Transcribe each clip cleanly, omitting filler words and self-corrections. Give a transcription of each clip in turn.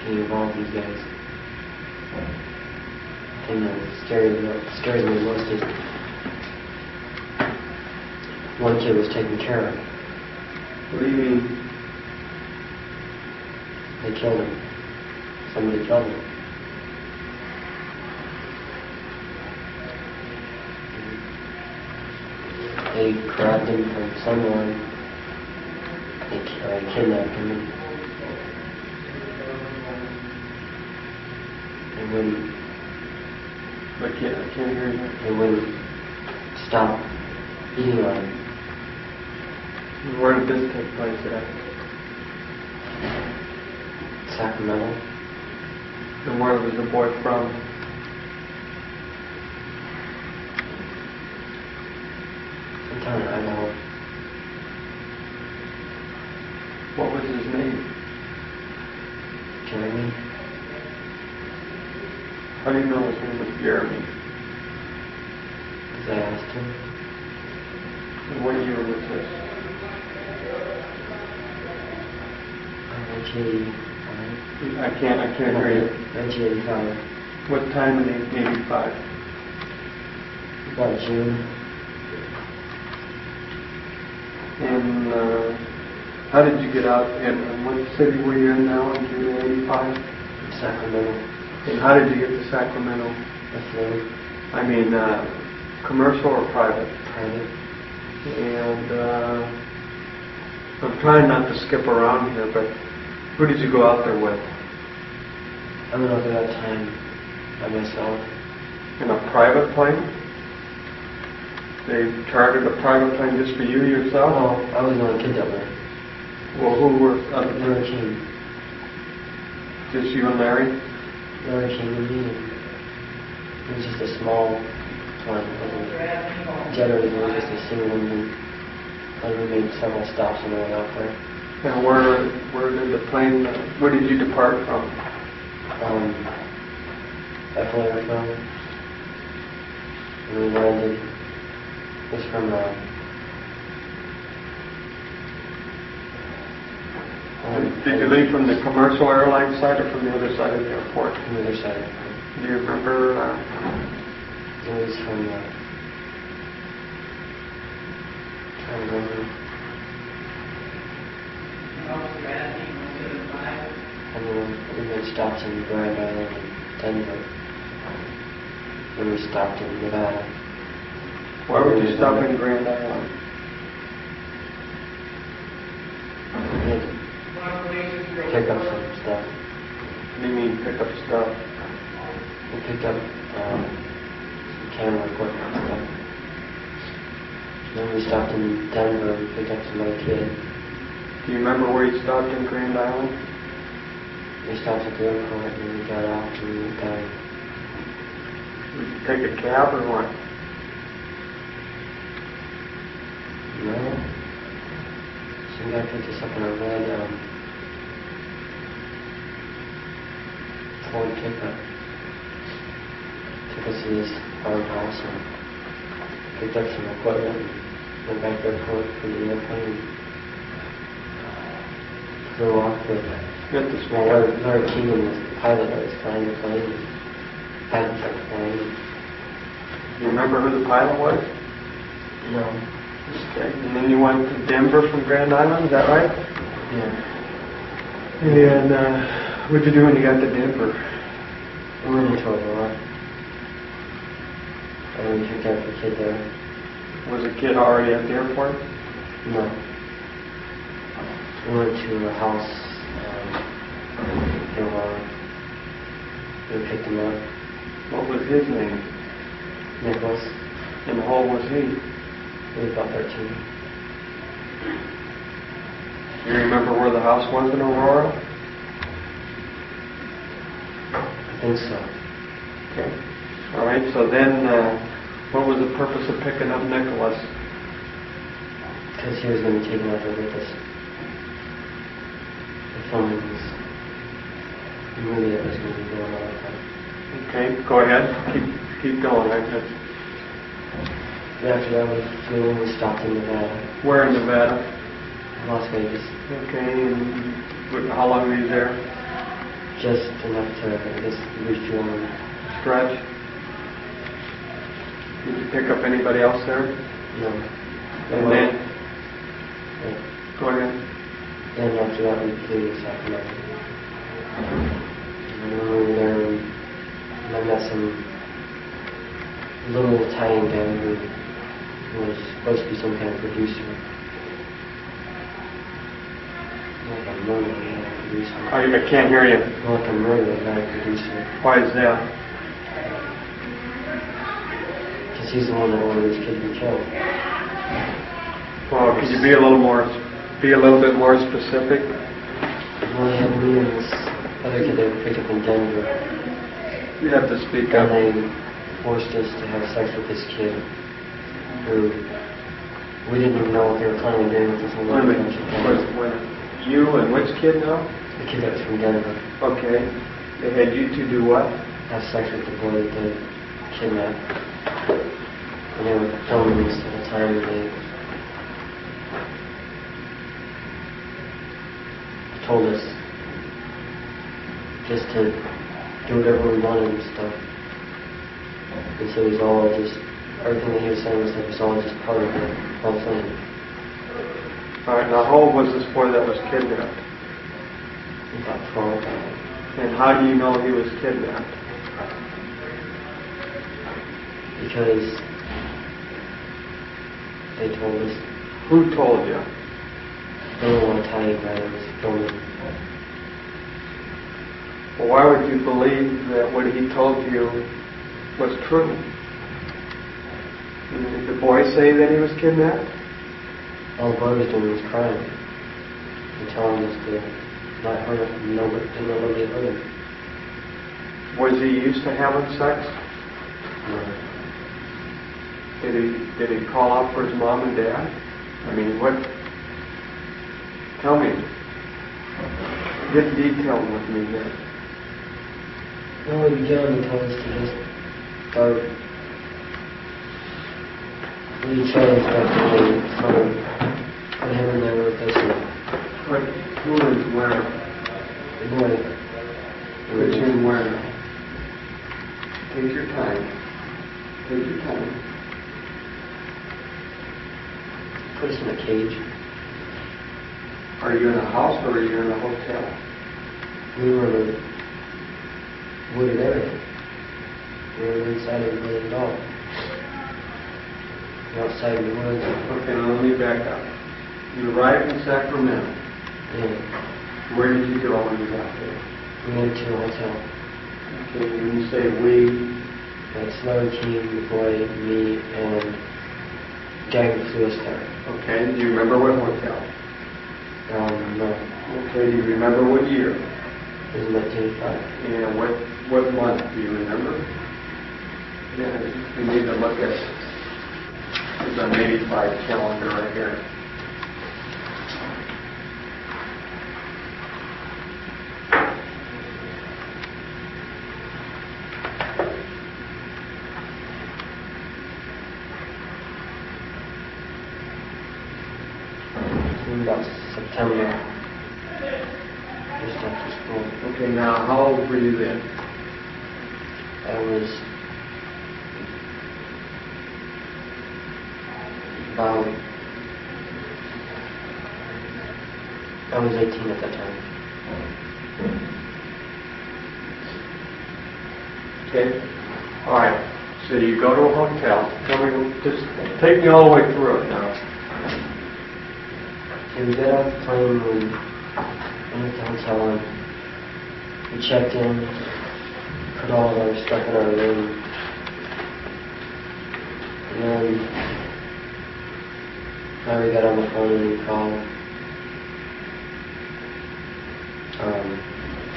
can involve these guys. The thing that scares me most is one kid was taken care of. What do you mean? They killed him. Somebody killed him. They grabbed him from someone. They kidnapped him. They wouldn't. I can't hear you. They wouldn't stop eating on him. Where did this take place at? Sacramento. And where was the boy from? Sometime in Idaho. What was his name? Jeremy. How do you know his name was Jeremy? Because I asked him. And what year was this? 1985. I can't hear you. 1985. What time in 85? About June. And how did you get out? And what city were you in now in June 85? Sacramento. And how did you get to Sacramento? That's me. I mean, commercial or private? Private. And I'm trying not to skip around here, but who did you go out there with? I went over that time by myself. In a private plane? They chartered a private plane just for you yourself? No, I was the only kid that went. Well, who were They never came. Just you and Larry? Larry came with me. It was just a small plane. It wasn't generally, it was just a single engine. And we made several stops on the way out there. And where did the plane, where did you depart from? Bethel Airfield. And we landed. It was from Did you leave from the commercial airline side or from the other side of the airport? from the other side. Do you remember? It was from trying to remember. And we made stops in Grand Island and Denver. Then we stopped in Nevada. Why would you stop in Grand Island? We had to pick up some stuff. What do you mean pick up stuff? We picked up some camera equipment and stuff. Then we stopped in Denver and picked up some other kid. Do you remember where you stopped in Grand Island? We stopped at the airport and then we got off and we went down. Did you take a cab or what? No. Some guy picked us up in a red Ford pickup. Took us to this farmhouse and picked up some equipment and went back to the airport for the airplane. Flew off with Larry Keegan was the pilot that was flying the plane. And hadn't started flying. Do you remember who the pilot was? No. Okay. And then you went to Denver from Grand Island, is that right? Yeah. And what did you do when you got to Denver? We went into Aurora. And we picked up the kid there. Was the kid already at the airport? No. We went to a house in Aurora. We picked him up. What was his name? Nicholas. And how old was he? He was about 13. Do you remember where the house was in Aurora? I think so. Okay. All right, so then what was the purpose of picking up Nicholas? Because he was going to be taken over with us. The filming was a movie that was going to be going on at the time. Okay, go ahead. Keep going. And after that, we flew and we stopped in Nevada. Where in Nevada? Las Vegas. Okay, and how long were you there? Just enough to, I guess, refuel and stretch? Did you pick up anybody else there? no. And then, go ahead. Then after that, we flew to Sacramento. And when we were there, I met some little Italian guy who was supposed to be some kind of producer. Like a murder guy producer. I can't hear you. Like a murder guy producer. Why is that? Because he's the one that ordered his kid to be killed. Well, could you be a little bit more specific? Well, they had me and this other kid they picked up in Denver. You have to speak And up. they forced us to have sex with this kid who we didn't even know what they were planning on doing with this whole Wait a minute. You and which kid now? The kid that was from Denver. Okay. They had you two do what? Have sex with the boy that they kidnapped. And they were filming this at the time and they told us just to do whatever we wanted and stuff. And so it was all just, everything that he was saying was like, it was all just part of the whole thing. All right, now how old was this boy that was kidnapped? About 12. And how do you know he was kidnapped? Because they told us. Who told you? They didn't want to tell you about it, it was filming. Well, why would you believe that what he told you was true? Did the boy say that he was kidnapped? All the boy was doing was crying and telling us to not hurt him, nobody hurt him. Was he used to having sex? No. Did he call out for his mom and dad? I mean, what? Tell me. Get detailed with me here. No, he began to tell us to just start each other and stuff and him and there with us. What? Who is where? The boy. Which and where? Take your time. Take your time. Put us in a cage. Are you in a house or are you in a hotel? We were in a wooded area. We were inside of a million dollars. Outside in the woods. Okay, now let me back up. You arrived in Sacramento. Yeah. Where did you go when you got there? We went to a hotel. Okay, when you say we, That's another team, the boy, me, and guy who flew us there. okay, do you remember what hotel? No. Okay, do you remember what year? It was 1985. And what month do you remember? Yeah, we need to look at, there's an 85 calendar right here. About September, just after school. Okay, now how old were you then? I was about, I was 18 at that time. Okay, all right, so you go to a hotel. Tell me, just take me all the way through it now. Okay, we got off the plane, we went to the hotel, and we checked in, put all of our stuff in our room, and then we got on the phone and we called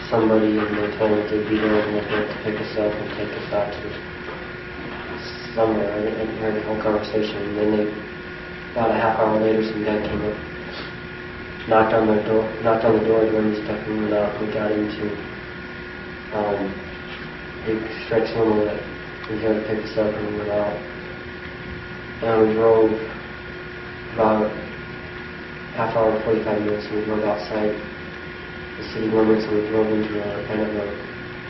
somebody, and they told us they'd be there and they'd have to pick us up and take us out to somewhere. I didn't hear the whole conversation, and then about a half hour later, some guy came up, knocked on the door, and stuff, and we went out. We got into big stretch limo that was there to pick us up, and we went out. And we drove about half hour to 45 minutes, and we drove outside the city limits, and we drove into a kind of a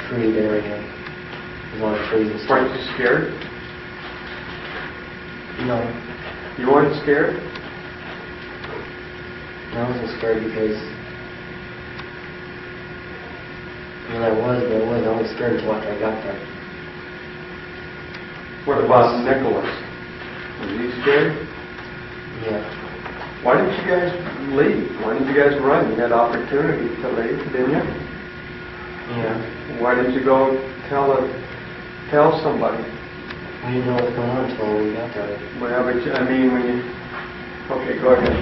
treed area. There's a lot of trees and stuff. Weren't you scared? No, You weren't scared? I wasn't scared because, I wasn't scared until after I got there. What about Nicholas? Was he scared? Yeah. Why didn't you guys leave? Why didn't you guys run? You had opportunity to leave, didn't you? Yeah. Why didn't you go tell somebody? We didn't know what was going on until we got there. Well, but I mean, when you... Okay, go ahead.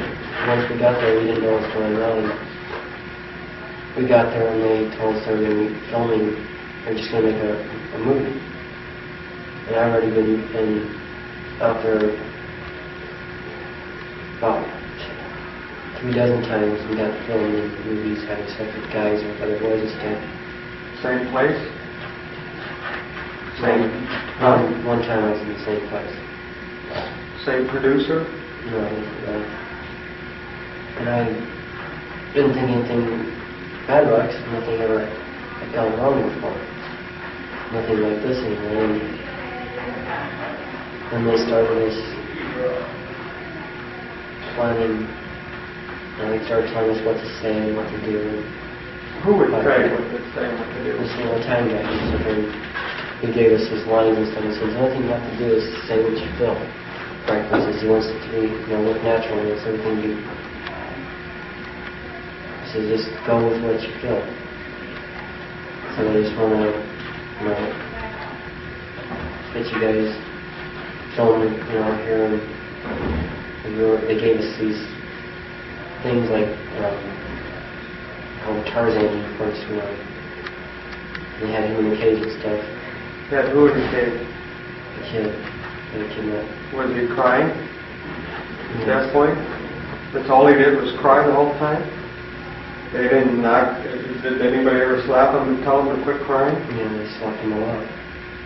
Once we got there, we didn't know what was going on. We got there and they told us they were going to be filming. They're just going to make a movie. And I've already been out there about 3 dozen times. We got filmed in movies, having sex with guys or with other boys and stuff. Same place? One time I was in the same place. Same producer? No, and I didn't think anything bad about it, 'cause nothing ever had gone wrong before. Nothing like this anyway. And they started us planning, and they started telling us what to say and what to do. Who would tell you what to say and what to do? This little time guy, he gave us his lines and stuff. He says, the only thing you have to do is say what you feel. Right? He says he wants it to be, look natural and it's everything you. He says, just go with what you feel. So I just want to, get you guys filming, here, and they gave us these things like how Tarzan, of course, they had him in the cage and stuff. Yeah, who in the cage? The kid. Was he crying at that point? That's all he did was cry the whole time? They didn't knock, did anybody ever slap him and tell him to quit crying? Yeah, they slapped him a lot.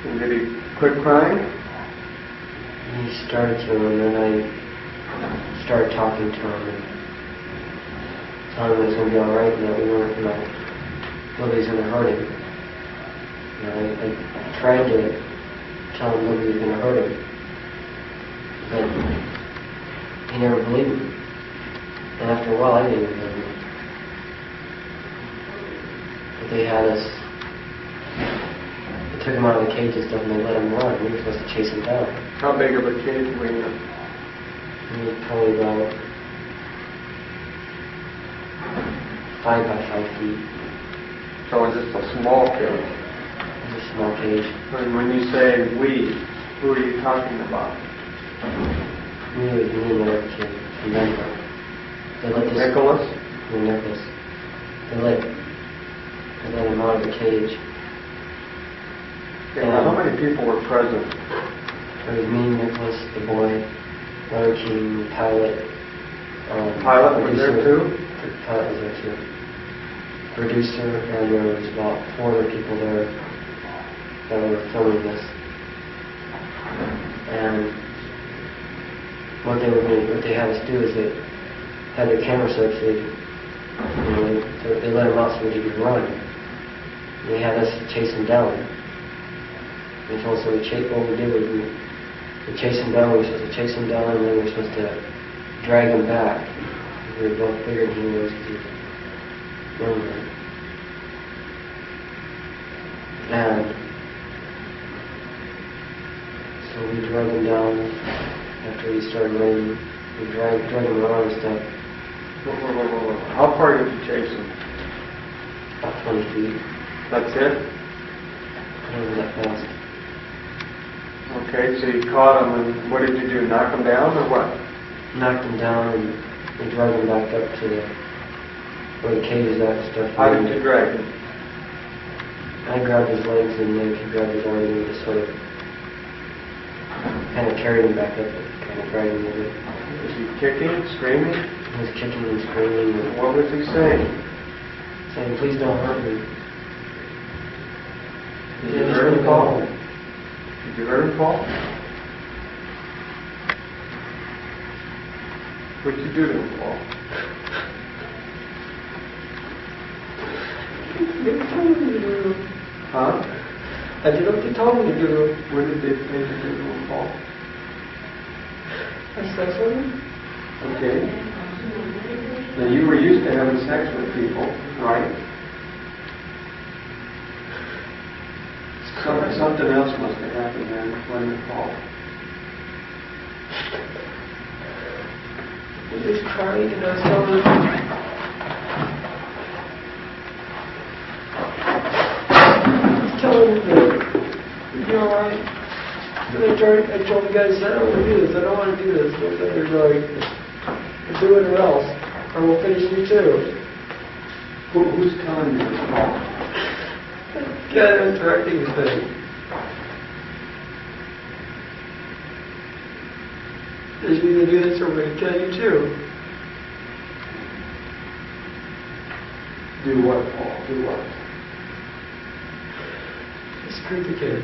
And did he quit crying? He started to, and then I started talking to him and telling him it was going to be alright and that we weren't, nobody's going to hurt him. I tried to tell him nobody was going to hurt him, but he never believed me. And after a while, I didn't even believe him. But they had us, they took him out of the cage and stuff, and they let him run. We were supposed to chase him down. How big of a cage were you in? He was probably about 5 by 5 feet. So it was just a small cage? It was a small cage. And when you say we, who are you talking about? Me and the other kid from Denver. They let this... Nicholas? Nicholas. They let him out of the cage. Yeah, how many people were present? There was me, Nicholas, the boy, Larry King, the pilot. Pilot was there too? The pilot was there too. Producer, and there was about 4 other people there that were filming this. And what they had us do is they had their camera set up so they let him out so that he could run. And they had us chase him down. They told us what we did was we chased him down, we were supposed to chase him down, and then we were supposed to drag him back. We were both bigger than he was because he was younger. And so we dragged him down after he started running. We dragged him around and stuff. Whoa. How far did you chase him? About 20 feet. That's it? It wasn't that fast. Okay, so you caught him, and what did you do? Knock him down, or what? Knocked him down and we dragged him back up to where the cage is at and stuff. How did you drag him? I grabbed his legs and then he grabbed his arm and we just sort of kind of carried him back up and kind of dragged him with it. Was he kicking, screaming? He was kicking and screaming. And What was he saying? saying, please don't hurt me. Did you hear him call? Did you hear him call? What'd you do to him, Paul? they told me to do. Huh? I did what they told me to do. What did they say to do, Paul? I sex with him. Okay. Now you were used to having sex with people, right? Something else must have happened then when you called. He was crying and I was telling him, that you're alright. And I told the guys, I don't want to do this, I don't want to do this. And they're like, do it or else, or we'll finish you too. Who's telling you this, Paul? The guy that was directing the thing. If you either do this or we're going to kill you too. Do what, Paul? Do what? Screw the kid.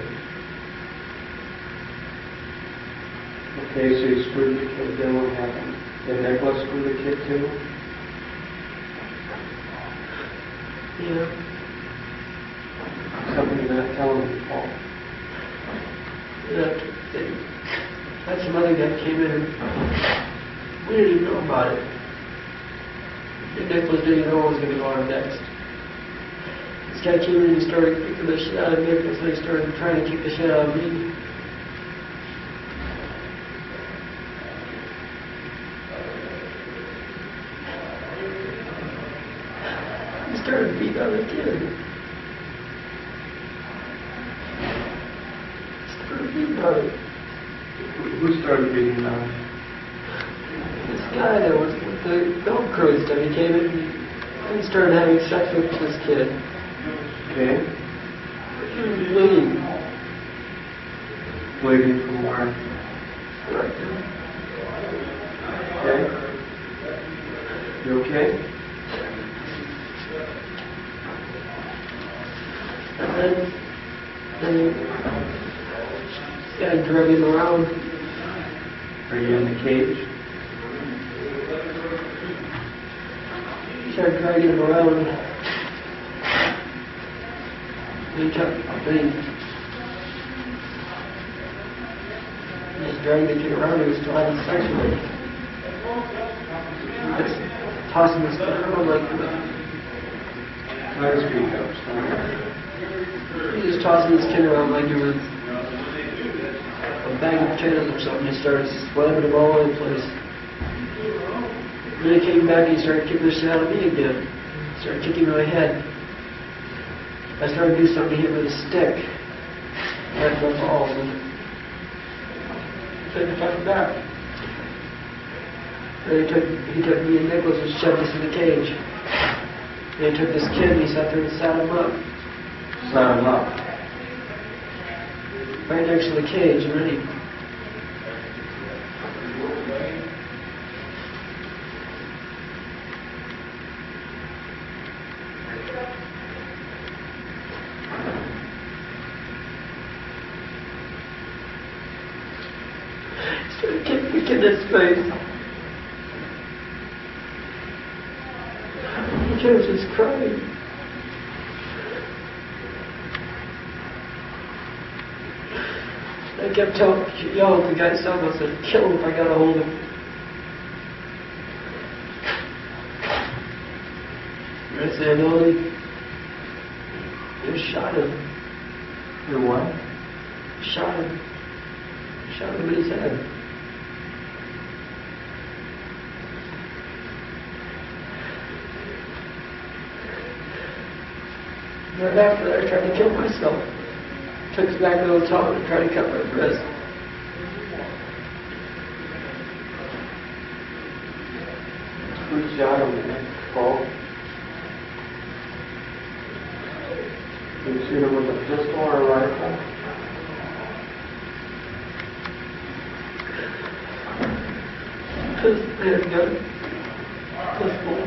Okay, so you screwed the kid, then what happened? Did Nicholas screw the kid too? Yeah. Something you're not telling me, Paul. That's some other guy came in and we didn't even know about it. And Nicholas didn't even know what was going to go on next. This guy came in and he started kicking the shit out of Nicholas and he started trying to kick the shit out of me. He started beating on the kid. He started beating on him. Who started beating on? This guy that was with the film crew and stuff, he came in and he started having sex with this kid. Okay. He was bleeding. Bleeding from where? Right. Okay. You okay? And then this guy dragging him around. Are you in the cage? He started dragging him around. And he just dragging the kid around. He was still having sex with him. Just tossing this kid around like Let us speak up. Sorry. he was tossing this kid around like he was a bag of potatoes or something. He started slamming him all over the place. And then he came back and he started kicking the shit out of me again. He started kicking my head. I started to do something to him with a stick. Right in the balls. And I tried to fight back. Then he took me and Nicholas and shoved us in the cage. And he took this kid and he sat there and sat him up. Sat him up. Right next to the cage, and then he started kicking the kid in his face. The kid was just crying. I kept yelling at the guy's cell phone, said, kill him if I got a hold of him. I said, no, they shot him. You what? Shot him. Shot him in his head. Right after that, I tried to kill myself. Took us back to the hotel and tried to cut my wrist. Who shot him, Paul? Did you shoot him with a pistol or a rifle? They had a gun. Pistol.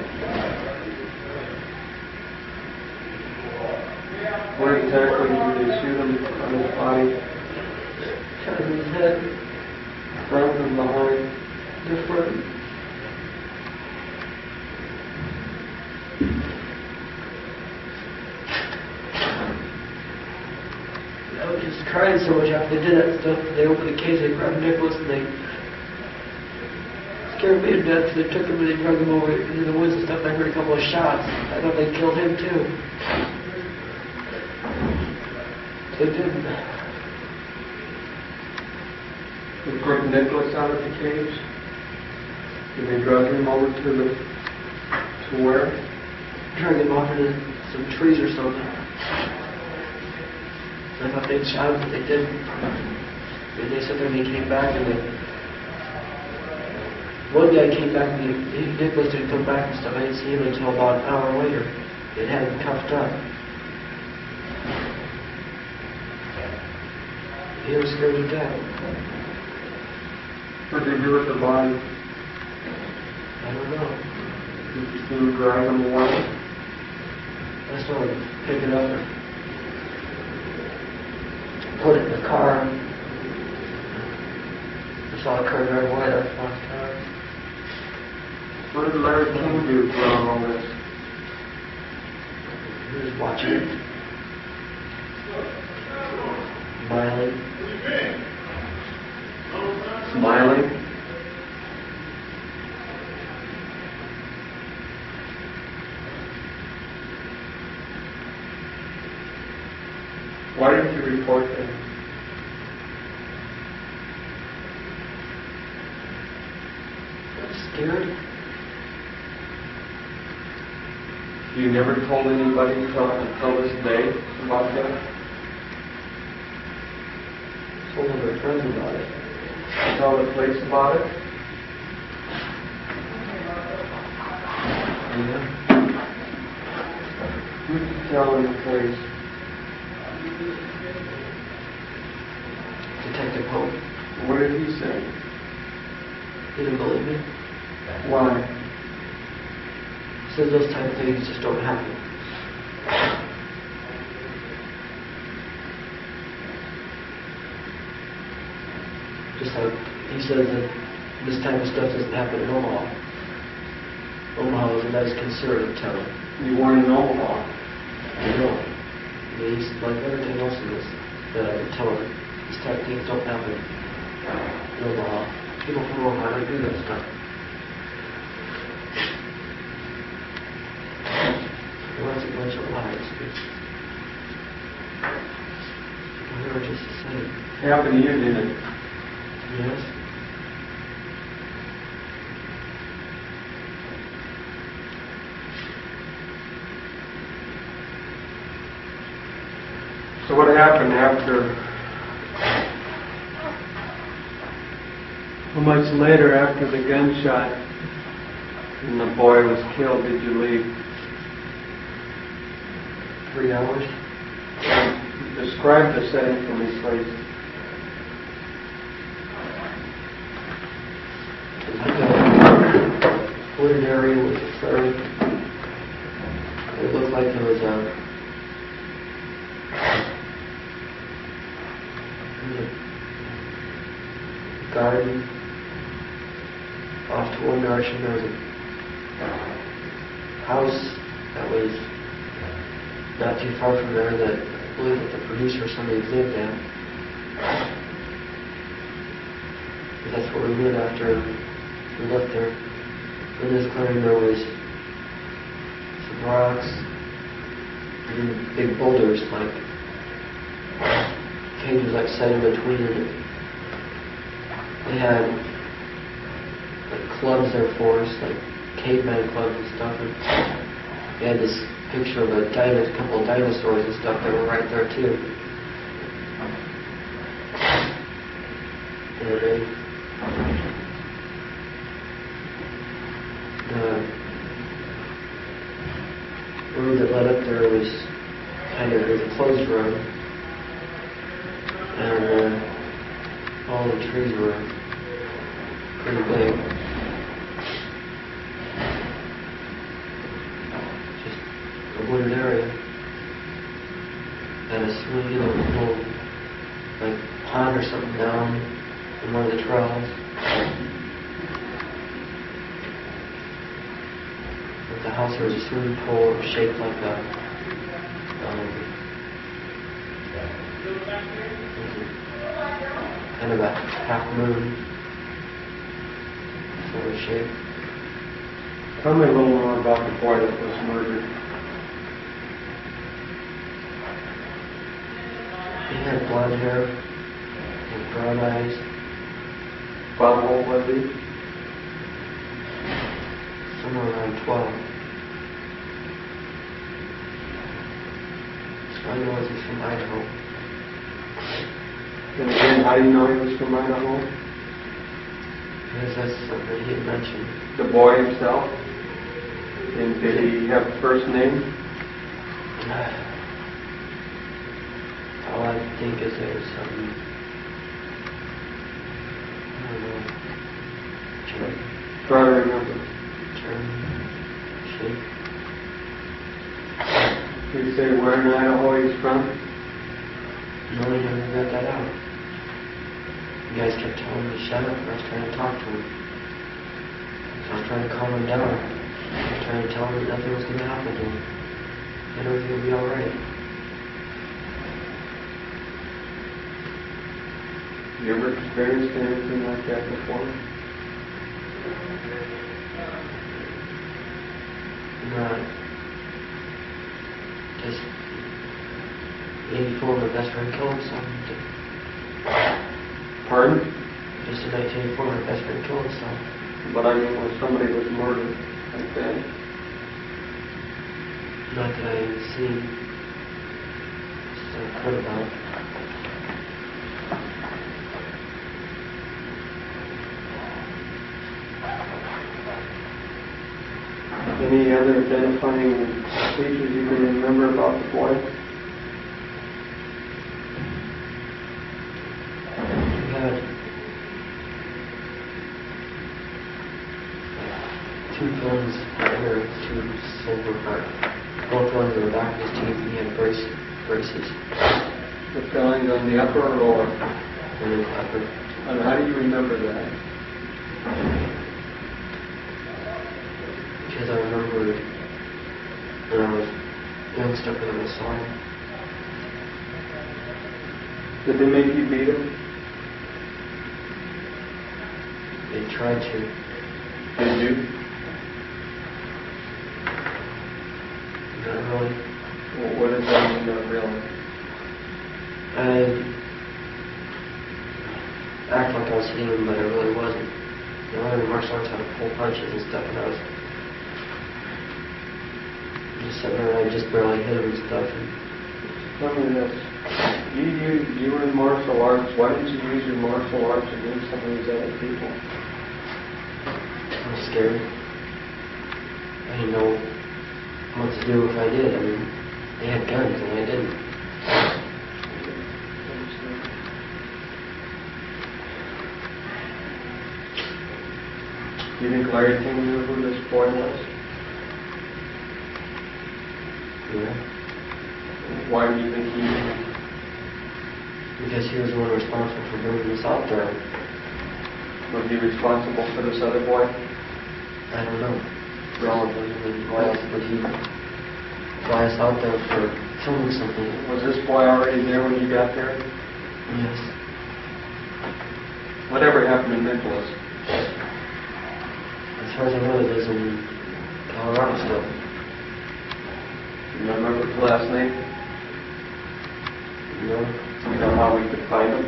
Where exactly did they shoot him on his body? Shot him in his head. Front and behind? The front. just crying so much after they did that stuff. They opened the case, they grabbed Nicholas, and they scared me to death. They took him and they drug him over into the woods and stuff. I heard a couple of shots. I thought they killed him too. They didn't. They took Nicholas out of the cage. Did they drug him over to where? Drug him off into some trees or something. I thought they'd shot him, but they didn't. And they said that he came back, and one guy came back, and Nicholas didn't come back and stuff. I didn't see him until about an hour later. They had him cuffed up. He was scared to death. What did they do with the body? I don't know. Did you see him drag him away? I saw him pick it up and put it in the car. I saw the car drive away that last time. What did Larry King do throughout all this? He was watching it. Smiling. Smiling? Why didn't you report them? I'm scared. You never told anybody until this day about that? Told all my friends about it. Tell the police about it? Yeah. Who did you tell in the police? Detective Pope. What did he say? He didn't believe me. Why? He says those type of things just don't happen. Just like he says that this type of stuff doesn't happen in Omaha. Omaha is a nice conservative town. You weren't in Omaha. I know. I mean, he's like everything else in this that I've been telling him. These type of things don't happen in Omaha. People from Omaha don't do that stuff. Well, that's a bunch of lies. They were just the same. Happened to you, didn't it? Yes. So what happened after? How much later after the gunshot and the boy was killed did you leave? 3 hours. Describe the setting for me, please. Wooded area with a third. It looked like there was a garden. Off to one direction there was a house that was not too far from there that I believe that the producer or somebody lived at. But that's where we lived after we left there. In this clearing there was some rocks and big boulders, like cages like set in between it. They had like clubs there for us, like caveman clubs and stuff. And they had this picture of a couple of dinosaurs and stuff that were right there too. And the room that led up there was it was a closed room, and all the trees were pretty big. Just a wooded area. And a swinging little like pond or something down in one of the trails. At the house there was a swimming pool shaped like a Kind of a half moon sort of shape. Tell me a little more about the boy that was murdered. He had blonde hair and brown eyes. How old was he? Somewhere around 12. So I know he's from Idaho. And again, how do you know he was from Idaho? Because that's something he had mentioned. The boy himself? And did he have a first name? All I think is there was something, I don't know, Try to remember. shape. Did he say where in Idaho he's from? No, he never got that out. You guys kept telling me to shut up, and I was trying to talk to him. So I was trying to calm him down. I was trying to tell him that nothing was going to happen to him. And everything would be alright. You ever experienced anything like that before? Not just 84, my best friend killed himself. Pardon? Just in 1984, my best friend killed himself. But I mean when somebody was murdered like that. Not that I had seen. Just that I've heard about. Any other identifying features you can remember about the boy? He had two pins or two silver both ones in the back of his teeth, and he had braces. The fillings on the upper or lower? And then upper. And how do you remember that? Because I remember when I was young stuff when I saw him. Did they make you beat him? They tried to. Did you? Not really. Well, what does that mean, not really? I act like I was hitting him, but I really wasn't. You know, in martial arts, I would pull punches and stuff, and I was just sitting there, and I just barely hit him and stuff. And Tell me this. You were in martial arts. Why didn't you use your martial arts against some of these other people? I was scared. I didn't know what to do if I did. I mean, they had guns, and I didn't. Do you think Larry King knew who this boy was? Yeah. Why do you think he knew? Because he was the one responsible for bringing this out there. Was he responsible for this other boy? I don't know. Probably. I mean, why else would he fly us out there for filming something? Was this boy already there when you got there? Yes. Whatever happened to Nicholas? As far as I know, it is in Colorado still. You remember his last name? No. Do you know how we could find him?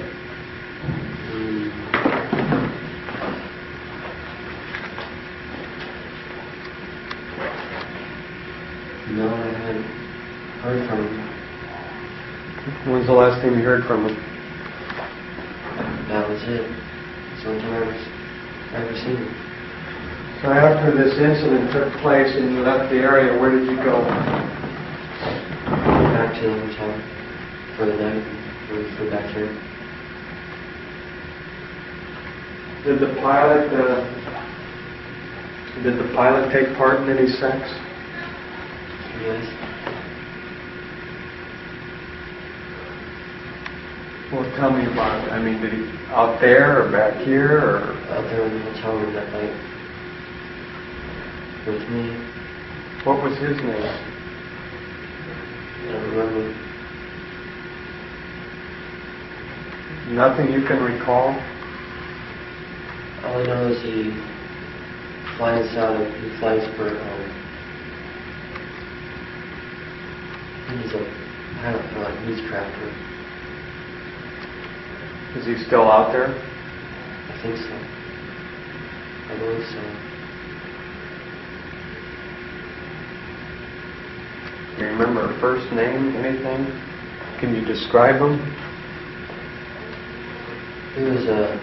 No, I haven't heard from him. When's the last time you heard from him? That was it. It's the only time I've ever seen him. So after this incident took place and you left the area, where did you go? Back to the hotel for the night. We flew back here. Did the pilot take part in any sex? Yes. Well, tell me about it. I mean, did he out there or back here or Out there in the hotel room that night with me. what was his name? I don't remember. Nothing you can recall? All I know is he flies for, he's a pilot for like Beechcrafter. Is he still out there? I think so. I believe so. Do you remember her first name, anything? Can you describe him? He was a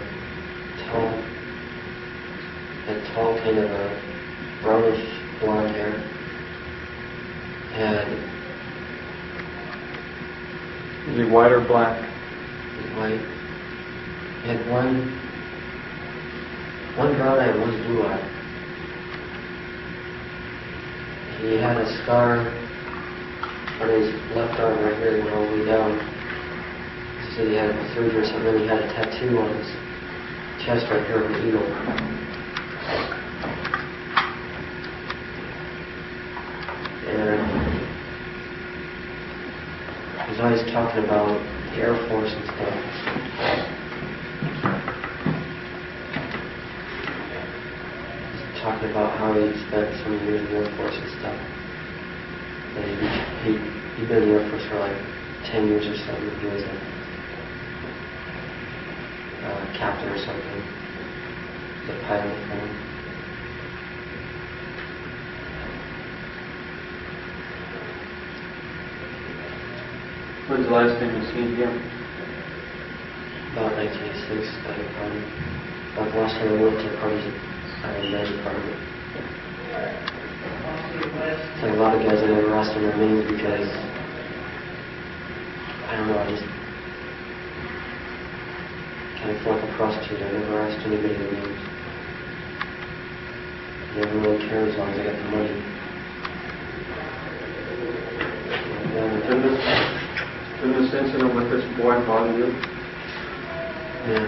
tall kind of a brownish blonde hair. Is he white or black? White. He had one brown eye and one blue eye. He had a scar on his left arm right here that went all the way down. He said he had surgery or something. He had a tattoo on his chest right here of an eagle. And he's always talking about the Air Force and stuff. He's talking about how he spent so many years in the Air Force and stuff. And he'd been in the Air Force for like 10 years or something. He was a captain or something. He was a pilot for him. When's the last time you seen him? About 1986, at a party. About the last time I went to a party, I had a party. It's like a lot of guys I never asked them their names because, I don't know, I just kind of feel like a prostitute. I never asked anybody their names. I never really cared as long as I got the money. Did this incident with this boy bother you? Yeah.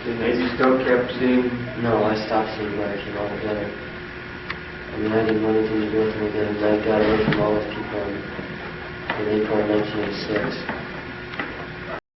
And you still kept seeing? No, I stopped seeing Black King altogether. I mean, I didn't want anything to do with him again. I got away from all those people in April of 1986.